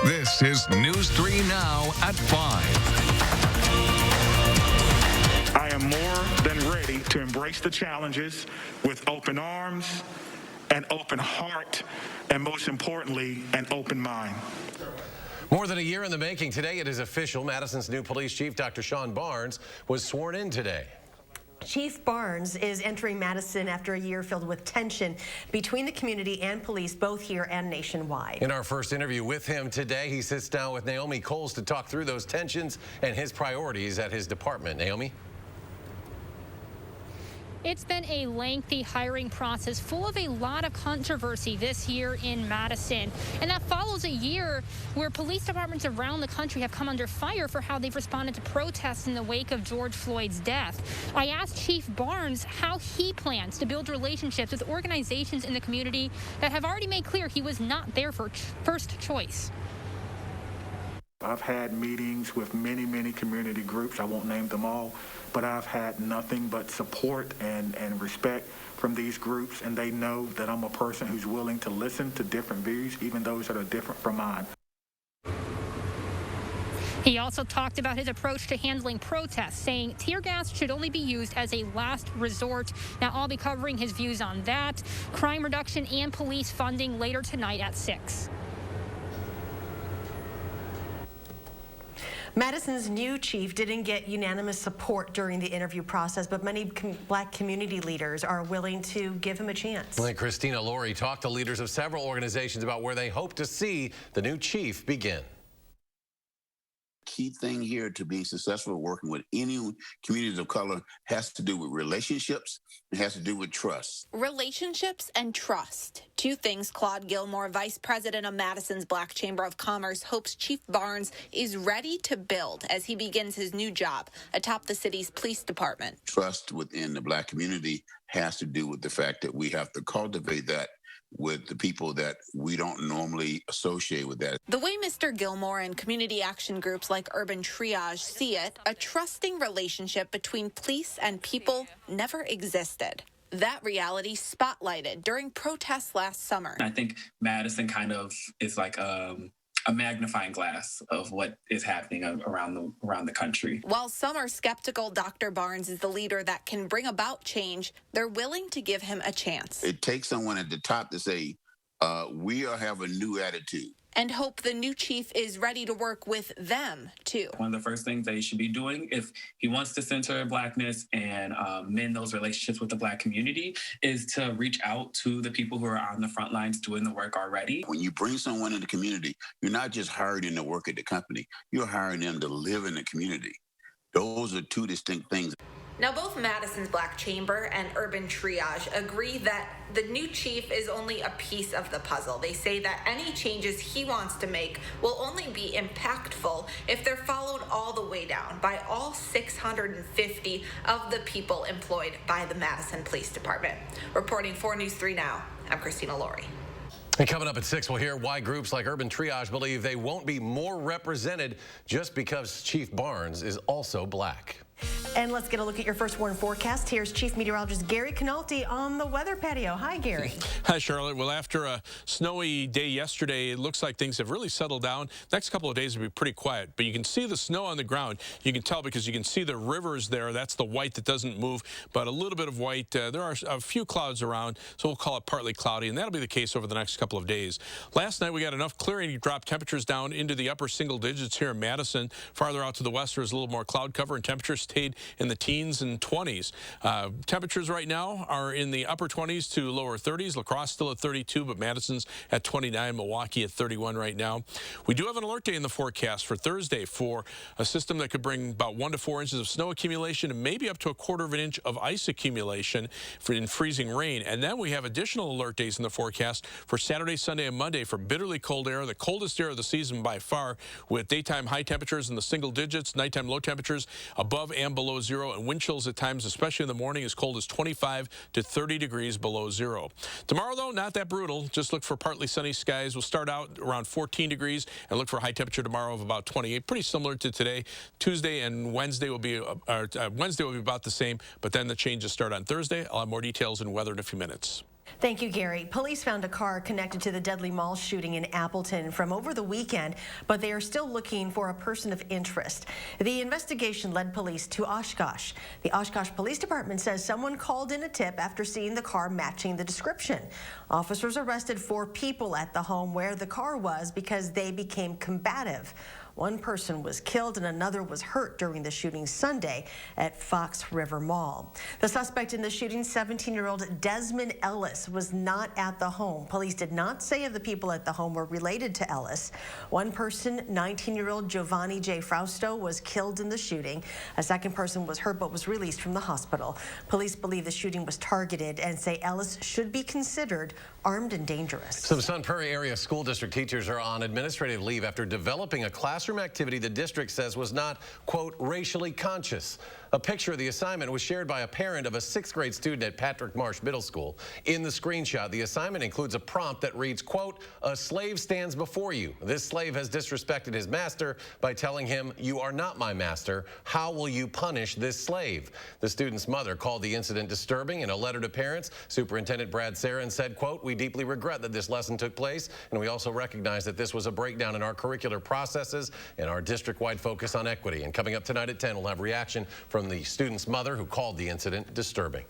This is News 3 Now at 5. I am more than ready to embrace the challenges with open arms, an open heart, and most importantly, an open mind. More than a year in the making, today it is official. Madison's new police chief, Dr. Sean Barnes, was sworn in today. Chief Barnes is entering Madison after a year filled with tension between the community and police, both here and nationwide. In our first interview with him today, he sits down with Naomi Coles to talk through those tensions and his priorities at his department. Naomi? It's been a lengthy hiring process full of a lot of controversy this year in Madison. And that follows a year where police departments around the country have come under fire for how they've responded to protests in the wake of George Floyd's death. I asked Chief Barnes how he plans to build relationships with organizations in the community that have already made clear he was not their first choice. I've had meetings with many community groups. I won't name them all, but I've had nothing but support and respect from these groups, and they know that I'm a person who's willing to listen to different views, even those that are different from mine. He also talked about his approach to handling protests, saying tear gas should only be used as a last resort. Now, I'll be covering his views on that, crime reduction, and police funding later tonight at 6. Madison's new chief didn't get unanimous support during the interview process, but many black community leaders are willing to give him a chance. Like Christina Laurie talked to leaders of several organizations about where they hope to see the new chief begin. Key thing here to being successful working with any communities of color has to do with relationships. It has to do with trust. Relationships and trust. Two things Claude Gilmore, vice president of Madison's Black Chamber of Commerce, hopes Chief Barnes is ready to build as he begins his new job atop the city's police department. Trust within the black community has to do with the fact that we have to cultivate that with the people that we don't normally associate with that. The way Mr. Gilmore and community action groups like Urban Triage see it, a trusting relationship between police and people never existed. That reality spotlighted during protests last summer. I think Madison kind of is like a magnifying glass of what is happening around the country. While some are skeptical Dr. Barnes is the leader that can bring about change, they're willing to give him a chance. It takes someone at the top to say, we have a new attitude. And hope the new chief is ready to work with them, too. One of the first things that he should be doing if he wants to center blackness and mend those relationships with the black community is to reach out to the people who are on the front lines doing the work already. When you bring someone in the community, you're not just hiring them to work at the company. You're hiring them to live in the community. Those are two distinct things. Now, both Madison's Black Chamber and Urban Triage agree that the new chief is only a piece of the puzzle. They say that any changes he wants to make will only be impactful if they're followed all the way down by all 650 of the people employed by the Madison Police Department. Reporting for News 3 Now, I'm Christina Laurie. And coming up at 6, we'll hear why groups like Urban Triage believe they won't be more represented just because Chief Barnes is also black. And let's get a look at your first warn forecast. Here's Chief Meteorologist Gary Canalti on the weather patio. Hi, Gary. Hi, Charlotte. Well, after a snowy day yesterday, it looks like things have really settled down. Next couple of days will be pretty quiet, but you can see the snow on the ground. You can tell because you can see the rivers there. That's the white that doesn't move, but a little bit of white. There are a few clouds around, so we'll call it partly cloudy, and that'll be the case over the next couple of days. Last night, we got enough clearing to drop temperatures down into the upper single digits here in Madison. Farther out to the west, there's a little more cloud cover, and temperatures stayed in the teens and 20s. Temperatures right now are in the upper 20s to lower 30s. La Crosse still at 32, but Madison's at 29. Milwaukee at 31 right now. We do have an alert day in the forecast for Thursday for a system that could bring about 1 to 4 inches of snow accumulation and maybe up to 1/4 of an inch of ice accumulation in freezing rain. And then we have additional alert days in the forecast for Saturday, Sunday, and Monday for bitterly cold air, the coldest air of the season by far, with daytime high temperatures in the single digits, nighttime low temperatures above and below zero, and wind chills at times, especially in the morning, as cold as 25 to 30 degrees below zero. Tomorrow, though, not that brutal. Just look for partly sunny skies. We'll start out around 14 degrees and look for a high temperature tomorrow of about 28, pretty similar to today. Tuesday and Wednesday will be about the same, but then the changes start on Thursday. I'll have more details and weather in a few minutes. Thank you, Gary. Police found a car connected to the deadly mall shooting in Appleton from over the weekend, but they are still looking for a person of interest. The investigation led police to Oshkosh. The Oshkosh Police Department says someone called in a tip after seeing the car matching the description. Officers arrested 4 people at the home where the car was because they became combative. One person was killed and another was hurt during the shooting Sunday at Fox River Mall. The suspect in the shooting, 17-year-old Desmond Ellis, was not at the home. Police did not say if the people at the home were related to Ellis. One person, 19-year-old Giovanni J. Frausto, was killed in the shooting. A second person was hurt but was released from the hospital. Police believe the shooting was targeted and say Ellis should be considered armed and dangerous. Some Sun Prairie area school district teachers are on administrative leave after developing a classroom activity the district says was not, quote, racially conscious. A picture of the assignment was shared by a parent of a 6th grade student at Patrick Marsh Middle School. In the screenshot, the assignment includes a prompt that reads, quote, a slave stands before you. This slave has disrespected his master by telling him, you are not my master. How will you punish this slave? The student's mother called the incident disturbing in a letter to parents. Superintendent Brad Sarin said, quote, we deeply regret that this lesson took place, and we also recognize that this was a breakdown in our curricular processes and our district-wide focus on equity. And coming up tonight at 10, we'll have reaction from the student's mother who called the incident disturbing.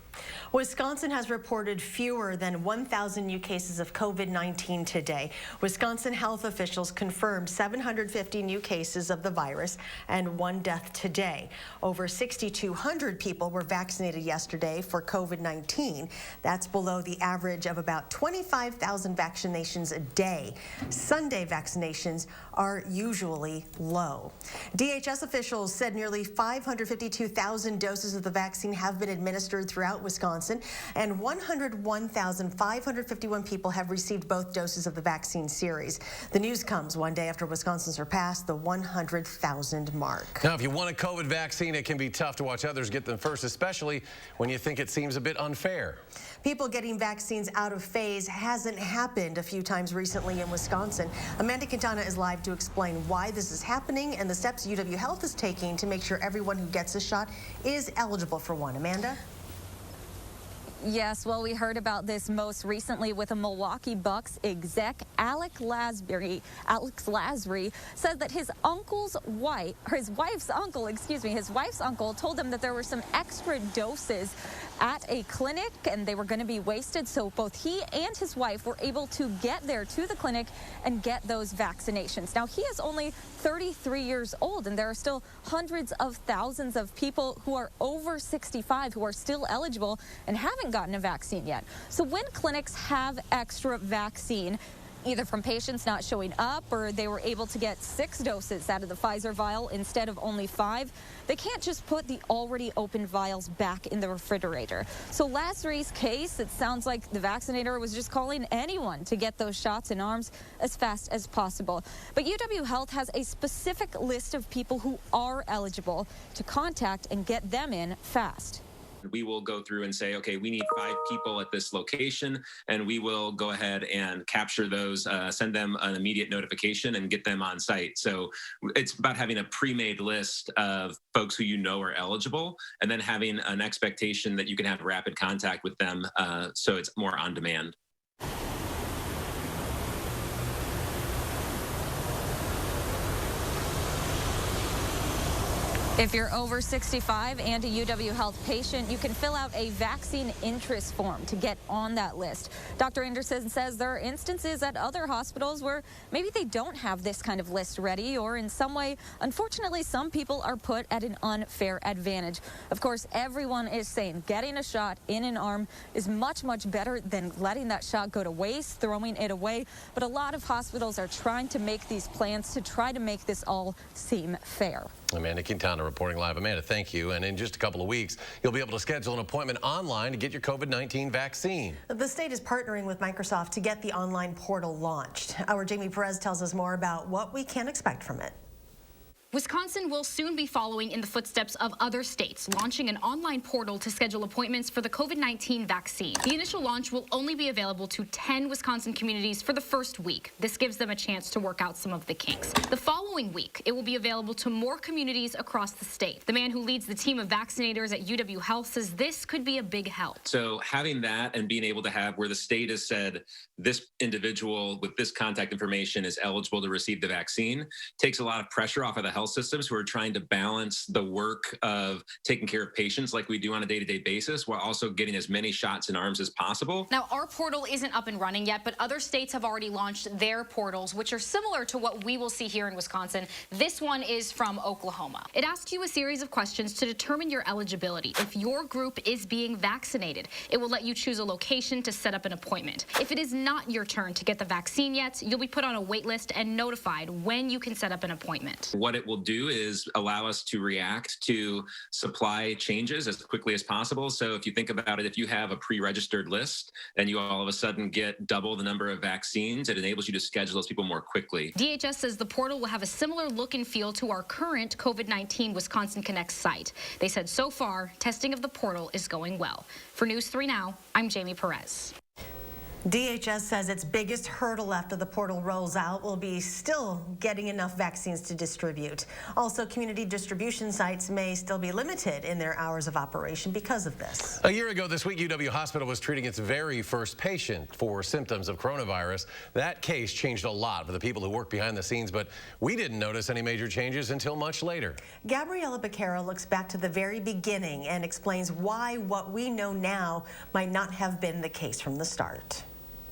Wisconsin has reported fewer than 1,000 new cases of COVID-19 today. Wisconsin health officials confirmed 750 new cases of the virus and 1 death today. Over 6,200 people were vaccinated yesterday for COVID-19. That's below the average of about 25,000 vaccinations a day. Sunday vaccinations are usually low. DHS officials said nearly 552,000 doses of the vaccine have been administered throughout Wisconsin, and 101,551 people have received both doses of the vaccine series. The news comes one day after Wisconsin surpassed the 100,000 mark. Now, if you want a COVID vaccine, it can be tough to watch others get them first, especially when you think it seems a bit unfair. People getting vaccines out of phase hasn't happened a few times recently in Wisconsin. Amanda Quintana is live to explain why this is happening and the steps UW Health is taking to make sure everyone who gets a shot is eligible for one. Amanda? Yes, well, we heard about this most recently with a Milwaukee Bucks exec. Alex Lasry said that his wife's uncle told him that there were some extra doses at a clinic and they were going to be wasted. So both he and his wife were able to get there to the clinic and get those vaccinations. Now, he is only 33 years old, and there are still hundreds of thousands of people who are over 65 who are still eligible and haven't gotten a vaccine yet. So when clinics have extra vaccine, either from patients not showing up or they were able to get 6 doses out of the Pfizer vial instead of only 5, they can't just put the already open vials back in the refrigerator. So Lasry's case, it sounds like the vaccinator was just calling anyone to get those shots in arms as fast as possible. But UW Health has a specific list of people who are eligible to contact and get them in fast. We will go through and say, okay, we need 5 people at this location, and we will go ahead and capture those, send them an immediate notification and get them on site. So it's about having a pre-made list of folks who you know are eligible, and then having an expectation that you can have rapid contact with them, so it's more on demand. If you're over 65 and a UW Health patient, you can fill out a vaccine interest form to get on that list. Dr. Anderson says there are instances at other hospitals where maybe they don't have this kind of list ready, or in some way, unfortunately, some people are put at an unfair advantage. Of course, everyone is saying getting a shot in an arm is much, much better than letting that shot go to waste, throwing it away. But a lot of hospitals are trying to make these plans to try to make this all seem fair. Amanda Quintana reporting live. Amanda, thank you. And in just a couple of weeks, you'll be able to schedule an appointment online to get your COVID-19 vaccine. The state is partnering with Microsoft to get the online portal launched. Our Jamie Perez tells us more about what we can expect from it. Wisconsin will soon be following in the footsteps of other states, launching an online portal to schedule appointments for the COVID-19 vaccine. The initial launch will only be available to 10 Wisconsin communities for the first week. This gives them a chance to work out some of the kinks. The following week, it will be available to more communities across the state. The man who leads the team of vaccinators at UW Health says this could be a big help. So having that and being able to have where the state has said this individual with this contact information is eligible to receive the vaccine takes a lot of pressure off of the health systems who are trying to balance the work of taking care of patients like we do on a day-to-day basis while also getting as many shots in arms as possible. Now, our portal isn't up and running yet, but other states have already launched their portals, which are similar to what we will see here in Wisconsin. This one is from Oklahoma. It asks you a series of questions to determine your eligibility. If your group is being vaccinated, it will let you choose a location to set up an appointment. If it is not your turn to get the vaccine yet, you'll be put on a wait list and notified when you can set up an appointment. What it will do is allow us to react to supply changes as quickly as possible. So if you think about it, if you have a pre-registered list and you all of a sudden get double the number of vaccines, it enables you to schedule those people more quickly. DHS says the portal will have a similar look and feel to our current COVID-19 Wisconsin Connect site. They said so far, testing of the portal is going well. For News 3 Now, I'm Jamie Perez. DHS says its biggest hurdle after the portal rolls out will be still getting enough vaccines to distribute. Also, community distribution sites may still be limited in their hours of operation because of this. A year ago this week, UW Hospital was treating its very first patient for symptoms of coronavirus. That case changed a lot for the people who work behind the scenes, but we didn't notice any major changes until much later. Gabriella Becerra looks back to the very beginning and explains why what we know now might not have been the case from the start.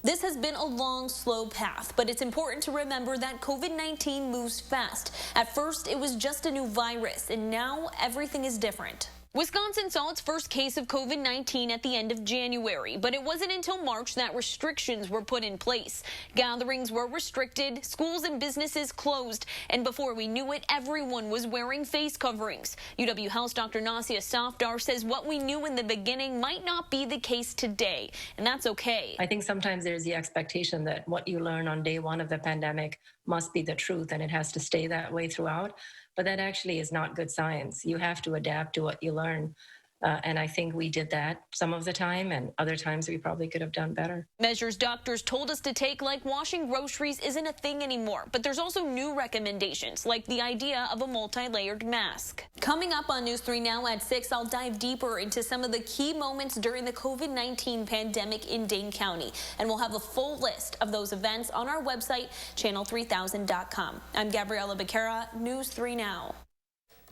This has been a long, slow path, but it's important to remember that COVID-19 moves fast. At first, it was just a new virus, and now everything is different. Wisconsin saw its first case of COVID-19 at the end of January, but it wasn't until March that restrictions were put in place. Gatherings were restricted, schools and businesses closed, and before we knew it, everyone was wearing face coverings. UW Health's Dr. Nasia Safdar says what we knew in the beginning might not be the case today, and that's okay. I think sometimes there's the expectation that what you learn on day one of the pandemic must be the truth, and it has to stay that way throughout. But that actually is not good science. You have to adapt to what you learn. And I think we did that some of the time, and other times we probably could have done better. Measures doctors told us to take, like washing groceries, isn't a thing anymore. But there's also new recommendations, like the idea of a multi-layered mask. Coming up on News 3 Now at 6, I'll dive deeper into some of the key moments during the COVID-19 pandemic in Dane County. And we'll have a full list of those events on our website, channel3000.com. I'm Gabriella Becerra, News 3 Now.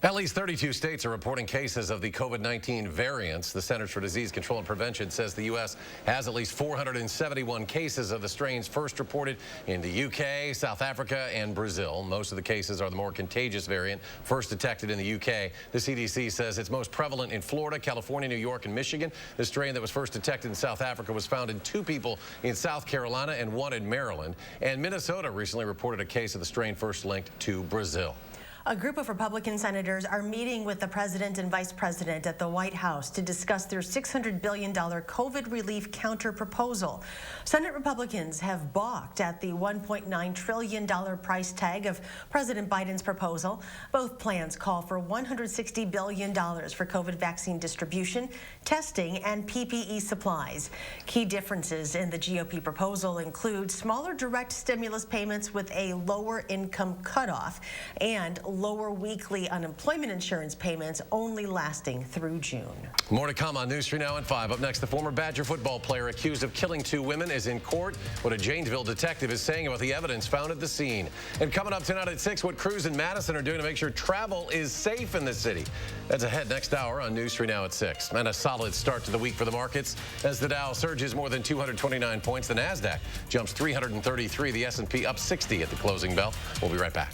At least 32 states are reporting cases of the COVID-19 variants. The Centers for Disease Control and Prevention says the U.S. has at least 471 cases of the strains first reported in the UK, South Africa, and Brazil. Most of the cases are the more contagious variant first detected in the UK. The CDC says it's most prevalent in Florida, California, New York, and Michigan. The strain that was first detected in South Africa was found in 2 people in South Carolina and 1 in Maryland. And Minnesota recently reported a case of the strain first linked to Brazil. A group of Republican senators are meeting with the president and vice president at the White House to discuss their $600 billion COVID relief counter proposal. Senate Republicans have balked at the $1.9 trillion price tag of President Biden's proposal. Both plans call for $160 billion for COVID vaccine distribution, testing, and PPE supplies. Key differences in the GOP proposal include smaller direct stimulus payments with a lower income cutoff and lower weekly unemployment insurance payments only lasting through June. More to come on News 3 Now at 5. Up next, the former Badger football player accused of killing 2 women is in court. What a Janesville detective is saying about the evidence found at the scene. And coming up tonight at 6, what crews in Madison are doing to make sure travel is safe in the city. That's ahead next hour on News 3 Now at 6. And a solid start to the week for the markets as the Dow surges more than 229 points. The NASDAQ jumps 333. The S&P up 60 at the closing bell. We'll be right back.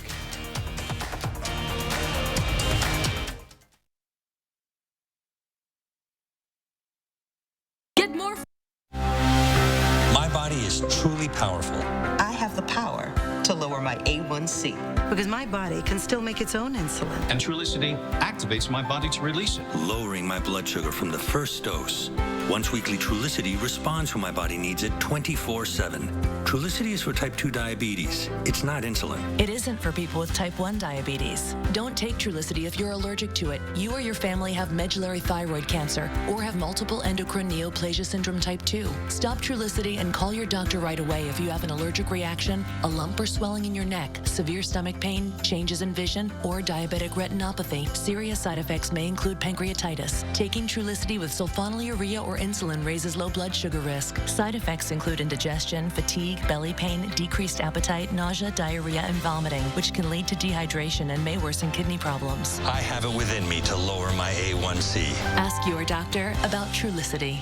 My body is truly powerful. I have the power to lower my A1C because my body can still make its own insulin. And Trulicity activates my body to release it, lowering my blood sugar from the first dose. Once weekly Trulicity responds when my body needs it 24/7. Trulicity is for type 2 diabetes. It's not insulin. It isn't for people with type 1 diabetes. Don't take Trulicity if you're allergic to it. You or your family have medullary thyroid cancer or have multiple endocrine neoplasia syndrome type 2. Stop Trulicity and call your doctor right away if you have an allergic reaction, a lump or swelling in your neck, severe stomach pain, changes in vision, or diabetic retinopathy. Serious side effects may include pancreatitis. Taking Trulicity with sulfonylurea or insulin raises low blood sugar risk. Side effects include indigestion, fatigue, belly pain, decreased appetite, nausea, diarrhea, and vomiting, which can lead to dehydration and may worsen kidney problems. I have it within me to lower my A1C. Ask your doctor about Trulicity.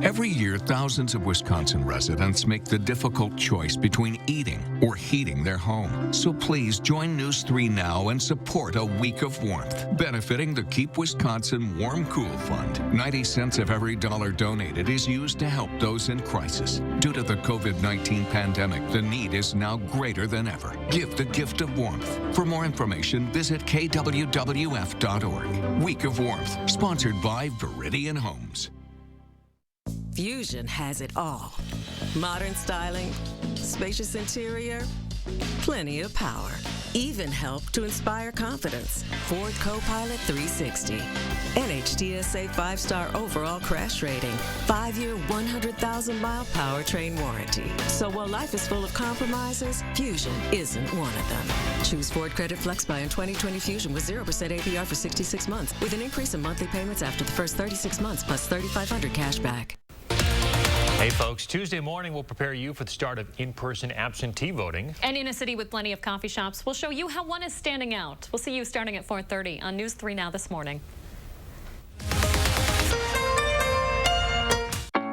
Every year, thousands of Wisconsin residents make the difficult choice between eating or heating their home. So please join News 3 now and support a week of warmth, benefiting the Keep Wisconsin Warm Cool Fund. 90 cents of every dollar donated is used to help those in crisis. Due to the COVID-19 pandemic, the need is now greater than ever. Give the gift of warmth. For more information, visit kwwf.org. Week of Warmth, sponsored by Viridian Homes. Fusion has it all. Modern styling, spacious interior, plenty of power. Even help to inspire confidence. Ford Co-Pilot 360. NHTSA 5-star overall crash rating. 5-year, 100,000-mile powertrain warranty. So while life is full of compromises, Fusion isn't one of them. Choose Ford Credit Flex Buy in 2020 Fusion with 0% APR for 66 months with an increase in monthly payments after the first 36 months plus $3,500 cash back. Hey folks, Tuesday morning we'll prepare you for the start of in-person absentee voting. And in a city with plenty of coffee shops, we'll show you how one is standing out. We'll see you starting at 4:30 on News 3 Now this morning.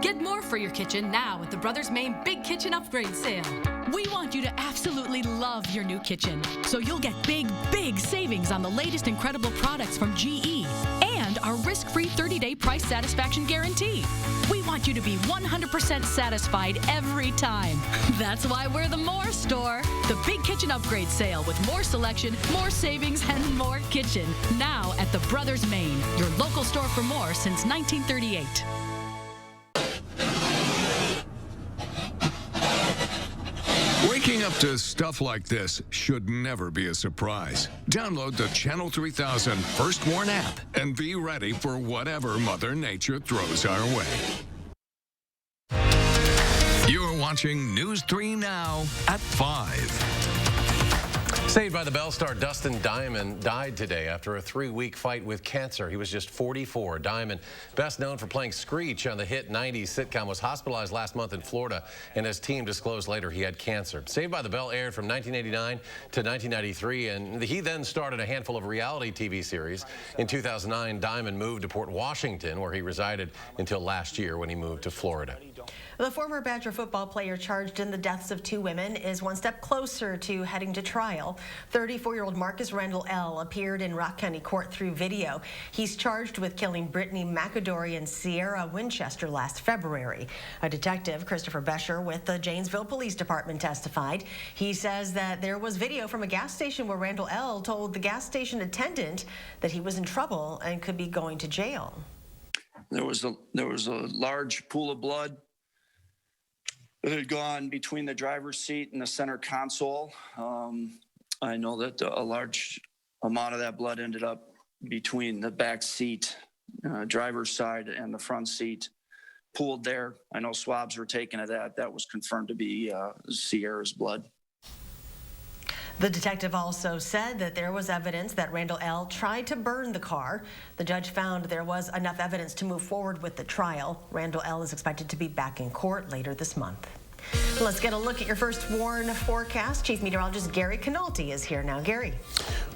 Get more for your kitchen now at the Brothers Main Big Kitchen Upgrade Sale. We want you to absolutely love your new kitchen, so you'll get big savings on the latest incredible products from GE and our risk-free 30-day price satisfaction guarantee. We want you to be 100% satisfied every time. That's why we're the More Store. The Big Kitchen Upgrade Sale with more selection, more savings, and more kitchen. Now at the Brothers Main, your local store for more since 1938. Waking up to stuff like this should never be a surprise. Download the Channel 3000 First Warn app and be ready for whatever Mother Nature throws our way. You're watching News 3 Now at 5. Saved by the Bell star Dustin Diamond died today after a 3-week fight with cancer. He was just 44. Diamond, best known for playing Screech on the hit 90s sitcom, was hospitalized last month in Florida, and his team disclosed later he had cancer. Saved by the Bell aired from 1989 to 1993, and he then started a handful of reality TV series. In 2009, Diamond moved to Port Washington, where he resided until last year when he moved to Florida. The former Badger football player charged in the deaths of 2 women is one step closer to heading to trial. 34-year-old Marcus Randall L. appeared in Rock County Court through video. He's charged with killing Brittany McAdory and Sierra Winchester last February. A detective, Christopher Bescher, with the Janesville Police Department testified. He says that there was video from a gas station where Randall L. told the gas station attendant that he was in trouble and could be going to jail. There was a large pool of blood that had gone between the driver's seat and the center console. I know that a large amount of that blood ended up between the back seat, driver's side, and the front seat, pooled there. I know swabs were taken of that. That was confirmed to be Sierra's blood. The detective also said that there was evidence that Randall L. tried to burn the car. The judge found there was enough evidence to move forward with the trial. Randall L. is expected to be back in court later this month. Let's get a look at your first warn forecast. Chief Meteorologist Gary Canolti is here now. Gary.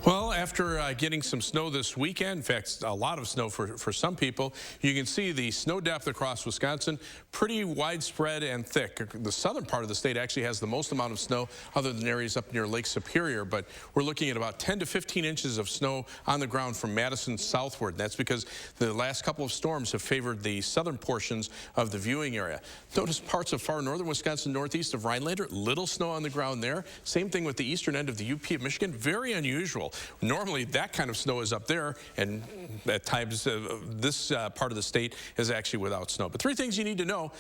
Well, after getting some snow this weekend, in fact, a lot of snow for some people, you can see the snow depth across Wisconsin pretty widespread and thick. The southern part of the state actually has the most amount of snow other than areas up near Lake Superior, but we're looking at about 10 to 15 inches of snow on the ground from Madison southward. That's because the last couple of storms have favored the southern portions of the viewing area. Notice parts of far northern Wisconsin, northeast of Rhinelander, little snow on the ground there. Same thing with the eastern end of the UP of Michigan. Very unusual. Normally that kind of snow is up there, and at times this part of the state is actually without snow. But 3 things you need to know.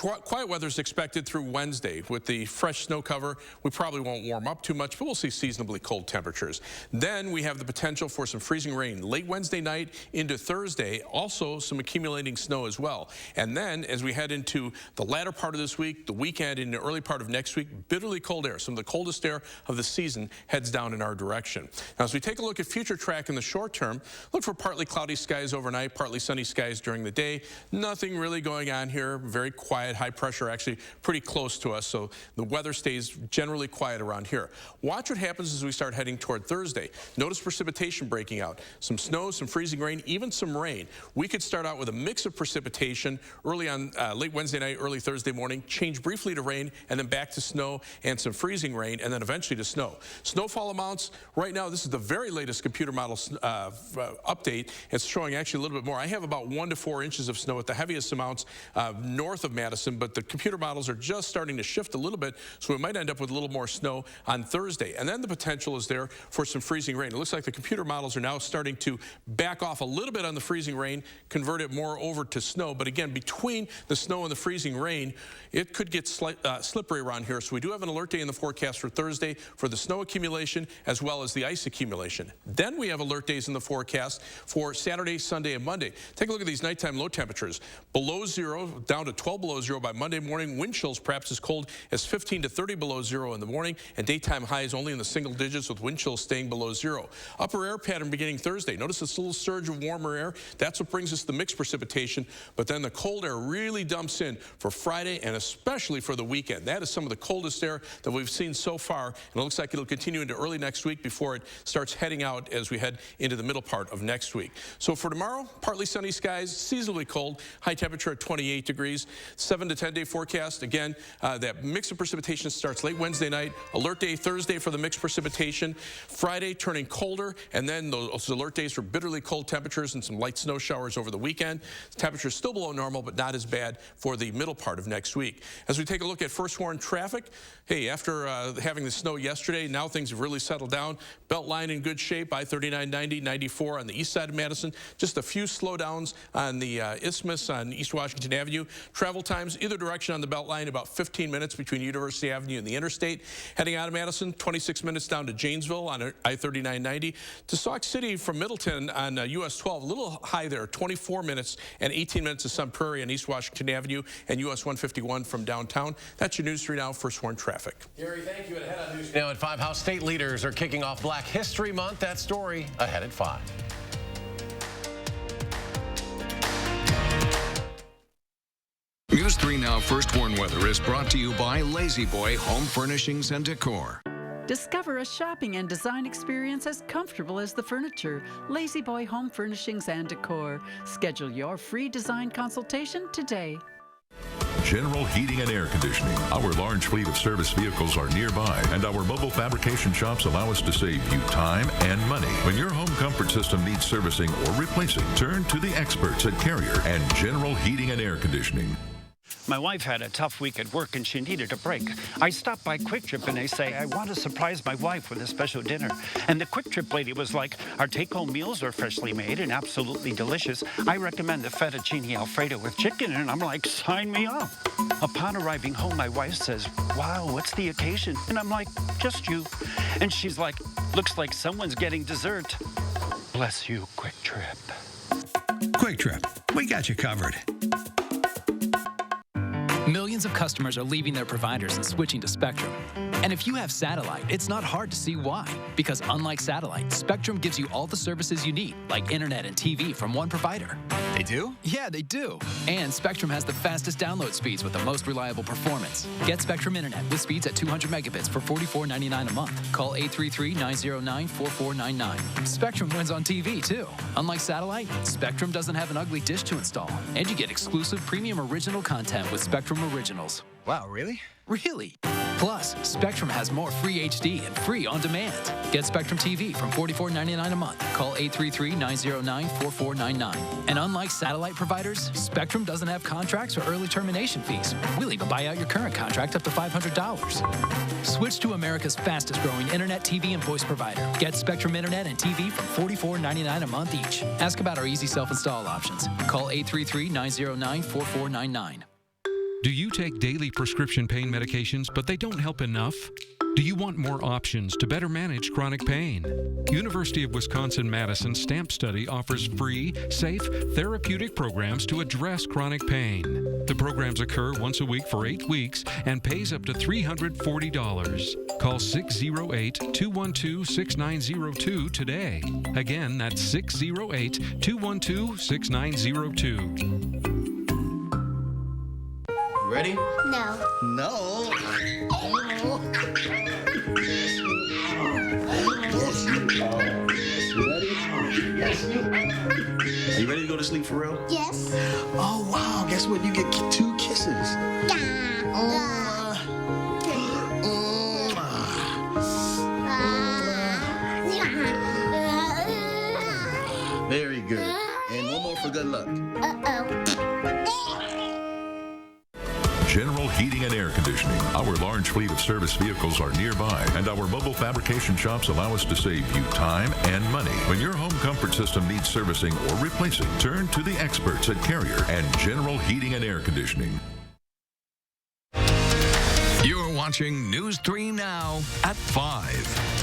Quiet weather is expected through Wednesday. With the fresh snow cover, we probably won't warm up too much, but we'll see seasonably cold temperatures. Then we have the potential for some freezing rain late Wednesday night into Thursday. Also some accumulating snow as well. And then as we head into the latter part of this week, the weekend, and the early part of next week, bitterly cold air. Some of the coldest air of the season heads down in our direction. Now, as we take a look at future track in the short term, look for partly cloudy skies overnight, partly sunny skies during the day. Nothing really going on here. Very quiet. High pressure actually pretty close to us, so the weather stays generally quiet around here. Watch what happens as we start heading toward Thursday. Notice precipitation breaking out. Some snow, some freezing rain, even some rain. We could start out with a mix of precipitation early on late Wednesday night, early Thursday morning, change briefly to rain, and then back to snow and some freezing rain, and then eventually to snow. Snowfall amounts, right now, this is the very latest computer model update. It's showing actually a little bit more. I have about 1 to 4 inches of snow at the heaviest amounts north of Madison, but the computer models are just starting to shift a little bit, so we might end up with a little more snow on Thursday. And then the potential is there for some freezing rain. It looks like the computer models are now starting to back off a little bit on the freezing rain, convert it more over to snow. But again, between the snow and the freezing rain, it could get slippery around here. So we do have an alert day in the forecast for Thursday for the snow accumulation as well as the ice accumulation. Then we have alert days in the forecast for Saturday, Sunday, and Monday. Take a look at these nighttime low temperatures. Below 0, down to 12 below 0 by Monday morning. Wind chills perhaps as cold as 15 to 30 below 0 in the morning, and daytime highs only in the single digits with wind chills staying below 0. Upper air pattern beginning Thursday. Notice this little surge of warmer air. That's what brings us the mixed precipitation, but then the cold air really dumps in for Friday and especially for the weekend. That is some of the coldest air that we've seen so far, and it looks like it'll continue into early next week before it starts heading out as we head into the middle part of next week. So for tomorrow, partly sunny skies, seasonably cold, high temperature at 28 degrees, 7 to 10-day forecast. Again, that mix of precipitation starts late Wednesday night, alert day Thursday for the mixed precipitation, Friday turning colder, and then those alert days for bitterly cold temperatures and some light snow showers over the weekend. Temperatures still below normal, but not as bad for the middle part of next week. As we take a look at first warn traffic, hey, after having the snow yesterday, now things have really settled down. Beltline in good shape, I-39, 90, 94 on the east side of Madison. Just a few slowdowns on the Isthmus on East Washington Avenue. Travel times either direction on the Beltline, about 15 minutes between University Avenue and the interstate. Heading out of Madison, 26 minutes down to Janesville on I-39, 90. To Sauk City from Middleton on US 12, a little high there, 24 minutes and 18 minutes to Sun Prairie on East Washington Avenue and US 151 from downtown. That's your News 3 Now First Warn traffic. Gary, thank you. Ahead on News Now at 5, how state leaders are kicking off Black History Month. That story ahead at 5. News 3 Now First Warn Weather is brought to you by Lazy Boy Home Furnishings and Decor. Discover a shopping and design experience as comfortable as the furniture. Lazy Boy Home Furnishings and Decor. Schedule your free design consultation today. General Heating and Air Conditioning. Our large fleet of service vehicles are nearby, and our mobile fabrication shops allow us to save you time and money. When your home comfort system needs servicing or replacing, turn to the experts at Carrier and General Heating and Air Conditioning. My wife had a tough week at work and she needed a break. I stopped by Quick Trip and they say, I want to surprise my wife with a special dinner. And the Quick Trip lady was like, our take-home meals are freshly made and absolutely delicious. I recommend the fettuccine Alfredo with chicken. And I'm like, sign me up. Upon arriving home, my wife says, wow, what's the occasion? And I'm like, just you. And she's like, looks like someone's getting dessert. Bless you, Quick Trip. Quick Trip, we got you covered. Millions of customers are leaving their providers and switching to Spectrum. And if you have satellite, it's not hard to see why. Because unlike satellite, Spectrum gives you all the services you need, like internet and TV from one provider. They do? Yeah, they do. And Spectrum has the fastest download speeds with the most reliable performance. Get Spectrum Internet with speeds at 200 megabits for $44.99 a month. Call 833-909-4499. Spectrum wins on TV, too. Unlike satellite, Spectrum doesn't have an ugly dish to install. And you get exclusive premium original content with Spectrum Originals. Wow, really? Really. Plus, Spectrum has more free HD and free on demand. Get Spectrum TV from $44.99 a month. Call 833-909-4499. And unlike satellite providers, Spectrum doesn't have contracts or early termination fees. We'll even buy out your current contract up to $500. Switch to America's fastest growing internet, TV, and voice provider. Get Spectrum Internet and TV from $44.99 a month each. Ask about our easy self-install options. Call 833-909-4499. Do you take daily prescription pain medications, but they don't help enough? Do you want more options to better manage chronic pain? University of Wisconsin-Madison STAMP Study offers free, safe, therapeutic programs to address chronic pain. The programs occur once a week for 8 weeks and pays up to $340. Call 608-212-6902 today. Again, that's 608-212-6902. Ready? No. No. Yes, you are. You ready? Yes, you are. Are you ready to go to sleep for real? Yes. Oh, wow. Guess what? You get 2 kisses. Very good. And one more for good luck. General Heating and Air Conditioning. Our large fleet of service vehicles are nearby, and our mobile fabrication shops allow us to save you time and money. When your home comfort system needs servicing or replacing, turn to the experts at Carrier and General Heating and Air Conditioning. You're watching News 3 Now at 5.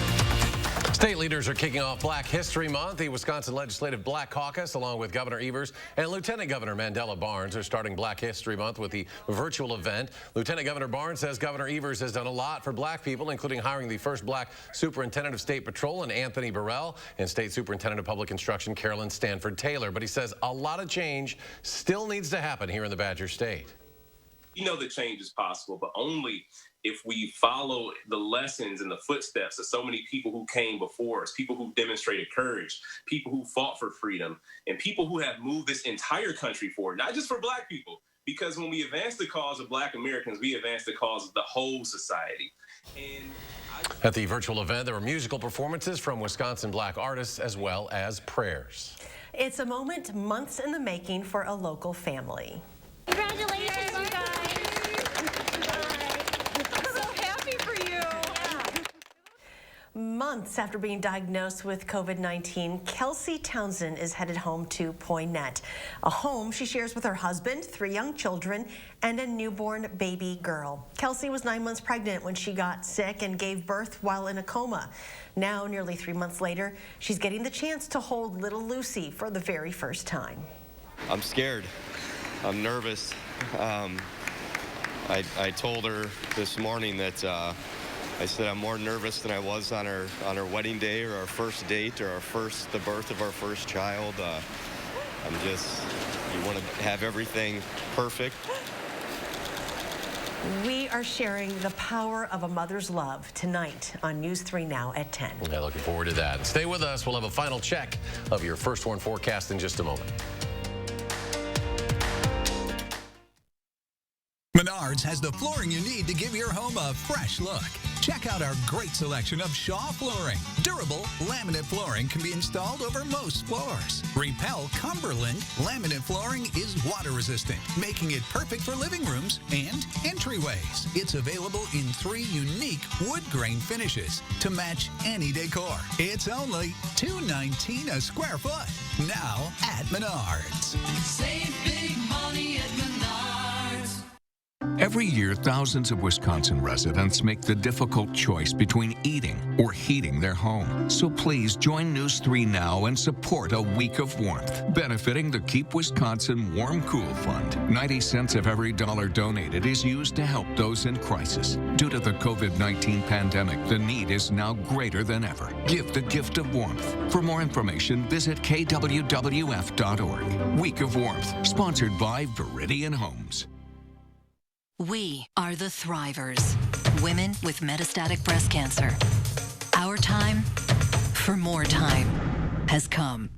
State leaders are kicking off Black History Month. The Wisconsin Legislative Black Caucus, along with Governor Evers and Lieutenant Governor Mandela Barnes, are starting Black History Month with the virtual event. Lieutenant Governor Barnes says Governor Evers has done a lot for black people, including hiring the first black superintendent of State Patrol in Anthony Burrell and State Superintendent of Public Instruction Carolyn Stanford Taylor. But he says a lot of change still needs to happen here in the Badger State. We know that change is possible, but only if we follow the lessons and the footsteps of so many people who came before us, people who demonstrated courage, people who fought for freedom, and people who have moved this entire country forward, not just for black people, because when we advance the cause of black Americans, we advance the cause of the whole society. At the virtual event, there were musical performances from Wisconsin black artists as well as prayers. It's a moment months in the making for a local family. Congratulations, you guys. Months after being diagnosed with COVID-19, Kelsey Townsend is headed home to Poinet, a home she shares with her husband, 3 young children, and a newborn baby girl. Kelsey was 9 months pregnant when she got sick and gave birth while in a coma. Now, nearly 3 months later, she's getting the chance to hold little Lucy for the very first time. I'm scared. I'm nervous. I told her this morning that I said I'm more nervous than I was on our wedding day or our first date or the birth of our first child. You want to have everything perfect. We are sharing the power of a mother's love tonight on News 3 Now at 10. Yeah, looking forward to that. Stay with us. We'll have a final check of your first warn forecast in just a moment. Menards has the flooring you need to give your home a fresh look. Check out our great selection of Shaw flooring. Durable laminate flooring can be installed over most floors. Repel Cumberland laminate flooring is water resistant, making it perfect for living rooms and entryways. It's available in 3 unique wood grain finishes to match any decor. It's only $2.19 a square foot. Now at Menards. Save big money at Menards. Every year, thousands of Wisconsin residents make the difficult choice between eating or heating their home. So please join News 3 Now and support a week of warmth, benefiting the Keep Wisconsin Warm Cool Fund. 90 cents of every dollar donated is used to help those in crisis. Due to the COVID-19 pandemic, the need is now greater than ever. Give the gift of warmth. For more information, visit kwwf.org. Week of Warmth, sponsored by Viridian Homes. We are the Thrivers, women with metastatic breast cancer. Our time for more time has come.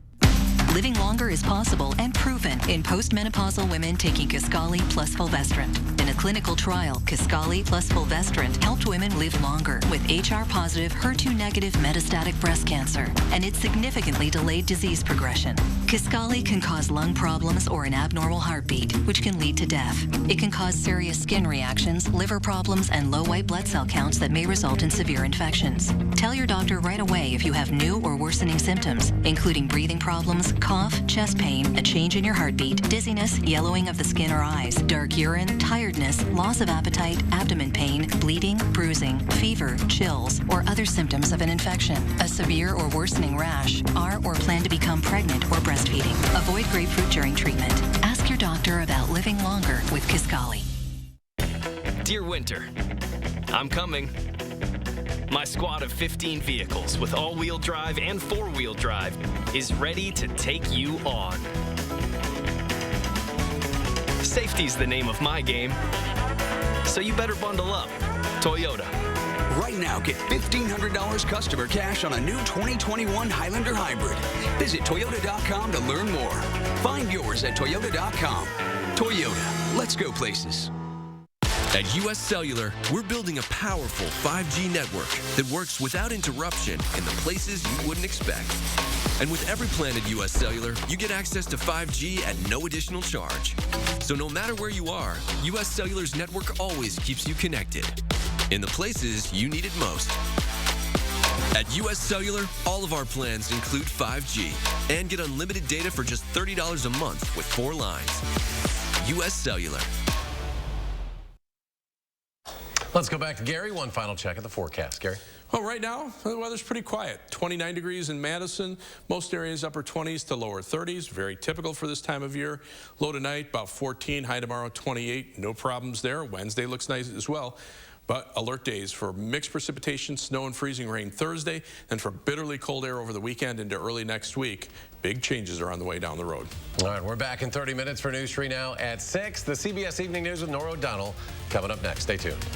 Living longer is possible and proven in postmenopausal women taking Kisqali plus fulvestrant. In a clinical trial, Kisqali plus fulvestrant helped women live longer with HR-positive, HER2-negative metastatic breast cancer, and it significantly delayed disease progression. Kisqali can cause lung problems or an abnormal heartbeat, which can lead to death. It can cause serious skin reactions, liver problems, and low white blood cell counts that may result in severe infections. Tell your doctor right away if you have new or worsening symptoms, including breathing problems, cough, chest pain, a change in your heartbeat, dizziness, yellowing of the skin or eyes, dark urine, tiredness, loss of appetite, abdomen pain, bleeding, bruising, fever, chills, or other symptoms of an infection, a severe or worsening rash, are or plan to become pregnant or breastfeeding. Avoid grapefruit during treatment. Ask your doctor about living longer with Kisqali. Dear Winter, I'm coming. My squad of 15 vehicles with all-wheel drive and four-wheel drive is ready to take you on. Safety's the name of my game, so you better bundle up. Toyota. Right now, get $1,500 customer cash on a new 2021 Highlander Hybrid. Visit Toyota.com to learn more. Find yours at Toyota.com. Toyota, let's go places. At U.S. Cellular, we're building a powerful 5G network that works without interruption in the places you wouldn't expect. And with every plan at U.S. Cellular, you get access to 5G at no additional charge. So no matter where you are, U.S. Cellular's network always keeps you connected in the places you need it most. At U.S. Cellular, all of our plans include 5G and get unlimited data for just $30 a month with 4 lines. U.S. Cellular. Let's go back to Gary. One final check at the forecast. Gary? Well, right now, the weather's pretty quiet. 29 degrees in Madison. Most areas upper 20s to lower 30s. Very typical for this time of year. Low tonight, about 14. High tomorrow, 28. No problems there. Wednesday looks nice as well. But alert days for mixed precipitation, snow and freezing rain Thursday, and for bitterly cold air over the weekend into early next week. Big changes are on the way down the road. All right, we're back in 30 minutes for News 3 Now at 6. The CBS Evening News with Nora O'Donnell coming up next. Stay tuned.